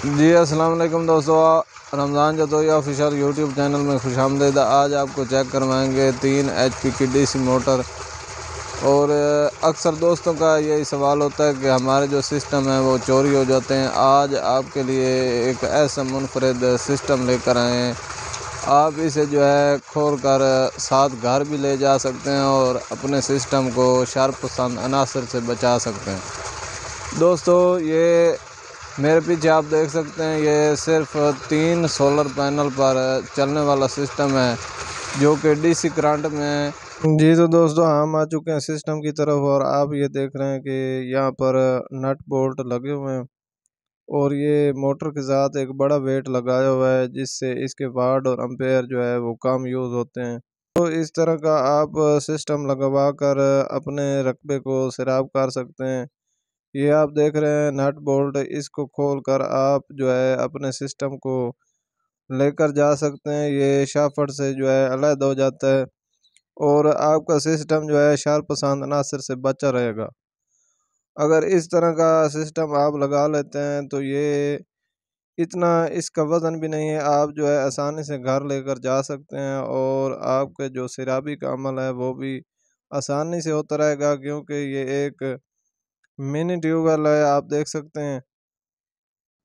जी अस्सलाम वालेकुम दोस्तों, Ramzan Jatoi official YouTube channel में खुशामदीद। आज आपको चेक करवाएंगे 3 HP की DC मोटर। और अक्सर दोस्तों का यही सवाल होता है कि हमारे जो सिस्टम है वो चोरी हो जाते हैं। आज आपके लिए एक ऐसा मुनफरद सिस्टम लेकर आए हैं। आप इसे जो है खोल कर साथ घर भी ले जा सकते हैं और अपने सिस्टम को शरपसंद अनासर से बचा सकते हैं। दोस्तों, ये मेरे पीछे आप देख सकते हैं, ये सिर्फ 3 सोलर पैनल पर चलने वाला सिस्टम है जो कि DC करंट में। जी तो दोस्तों, हम आ चुके हैं सिस्टम की तरफ और आप ये देख रहे हैं कि यहाँ पर नट बोल्ट लगे हुए हैं और ये मोटर के साथ एक बड़ा वेट लगाया हुआ है जिससे इसके वाट और एम्पेयर जो है वो कम यूज़ होते हैं। तो इस तरह का आप सिस्टम लगवा कर अपने रकबे को सैराब कर सकते हैं। ये आप देख रहे हैं नट बोल्ट, इसको खोल कर आप जो है अपने सिस्टम को लेकर जा सकते हैं। ये शाफट से जो है अलग हो जाता है और आपका सिस्टम जो है शरपसंद अनासर से बचा रहेगा। अगर इस तरह का सिस्टम आप लगा लेते हैं तो ये इतना इसका वज़न भी नहीं है, आप जो है आसानी से घर लेकर जा सकते हैं और आपके जो सैराबी का अमल है वो भी आसानी से होता रहेगा, क्योंकि ये एक मिनी ट्यूबवेल है, आप देख सकते हैं।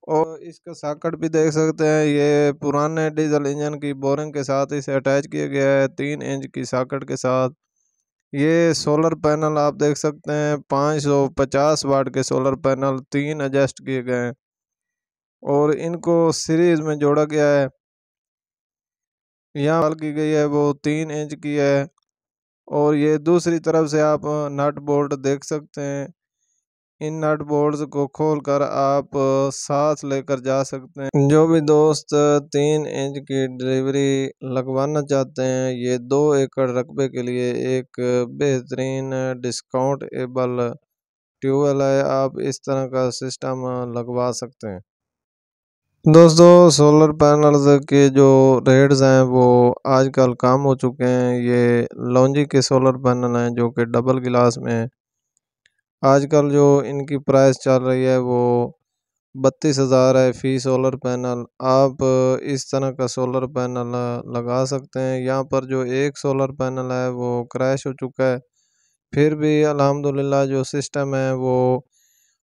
और इसका सॉकेट भी देख सकते हैं, ये पुराने डीजल इंजन की बोरिंग के साथ इसे अटैच किया गया है 3 इंच की सॉकेट के साथ। ये सोलर पैनल आप देख सकते हैं, 550 वाट के सोलर पैनल 3 एडजस्ट किए गए हैं और इनको सीरीज में जोड़ा गया है। यहाँ वाल की गई है वो 3 इंच की है और ये दूसरी तरफ से आप नट बोल्ट देख सकते हैं। इन नट बोल्ट्स को खोलकर आप साथ लेकर जा सकते हैं। जो भी दोस्त 3 इंच की डिलीवरी लगवाना चाहते हैं, ये 2 एकड़ रकबे के लिए एक बेहतरीन डिस्काउंटेबल ट्यूबवेल है। आप इस तरह का सिस्टम लगवा सकते हैं। दोस्तों, सोलर पैनल्स के जो रेट्स हैं वो आजकल कम हो चुके हैं। ये लॉन्जी के सोलर पैनल हैं जो कि डबल गिलास में हैं। आजकल जो इनकी प्राइस चल रही है वो 32,000 है फी सोलर पैनल। आप इस तरह का सोलर पैनल लगा सकते हैं। यहाँ पर जो एक सोलर पैनल है वो क्रैश हो चुका है, फिर भी अल्हम्दुलिल्लाह जो सिस्टम है वो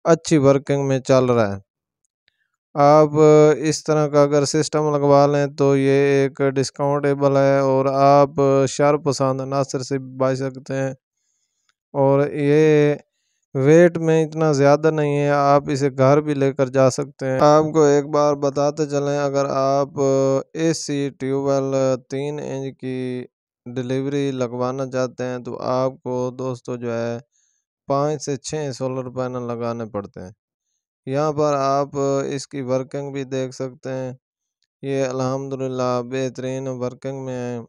अच्छी वर्किंग में चल रहा है। आप इस तरह का अगर सिस्टम लगवा लें तो ये एक डिस्काउंटेबल है और आप शरपसंद अनासर से बच सकते हैं। और ये वेट में इतना ज़्यादा नहीं है, आप इसे घर भी लेकर जा सकते हैं। आपको एक बार बताते चलें, अगर आप AC ट्यूबवेल 3 इंच की डिलीवरी लगवाना चाहते हैं तो आपको दोस्तों जो है 5 से 6 सोलर पैनल लगाने पड़ते हैं। यहाँ पर आप इसकी वर्किंग भी देख सकते हैं, ये अल्हम्दुलिल्लाह बेहतरीन वर्किंग में है।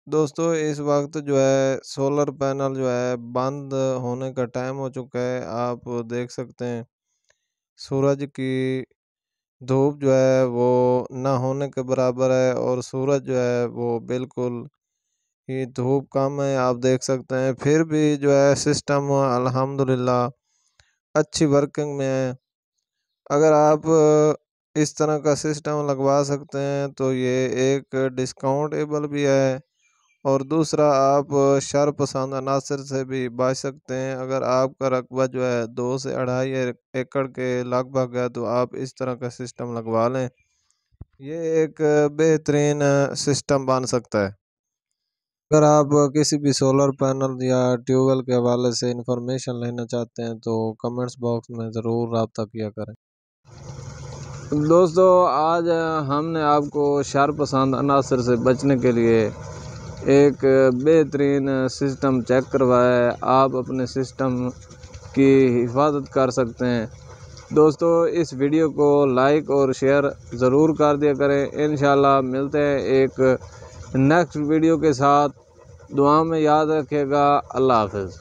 दोस्तों, इस वक्त जो है सोलर पैनल जो है बंद होने का टाइम हो चुका है। आप देख सकते हैं सूरज की धूप जो है वो ना होने के बराबर है और सूरज जो है वो बिल्कुल ही धूप कम है, आप देख सकते हैं। फिर भी जो है सिस्टम अल्हम्दुलिल्लाह अच्छी वर्किंग में है। अगर आप इस तरह का सिस्टम लगवा सकते हैं तो ये एक डिस्काउंटेबल भी है और दूसरा आप शरपसंद अनासर से भी बच सकते हैं। अगर आपका रकबा जो है 2 से 2.5 एकड़ के लगभग है तो आप इस तरह का सिस्टम लगवा लें, ये एक बेहतरीन सिस्टम बन सकता है। अगर आप किसी भी सोलर पैनल या ट्यूबवेल के हवाले से इंफॉर्मेशन लेना चाहते हैं तो कमेंट्स बॉक्स में ज़रूर रब्ता किया करें। दोस्तों, आज हमने आपको शरपसंद अनासर से बचने के लिए एक बेहतरीन सिस्टम चेक करवाया है। आप अपने सिस्टम की हिफाजत कर सकते हैं। दोस्तों, इस वीडियो को लाइक और शेयर ज़रूर कर दिया करें। इंशाल्लाह मिलते हैं एक नेक्स्ट वीडियो के साथ। दुआ में याद रखिएगा। अल्लाह हाफ़िज़।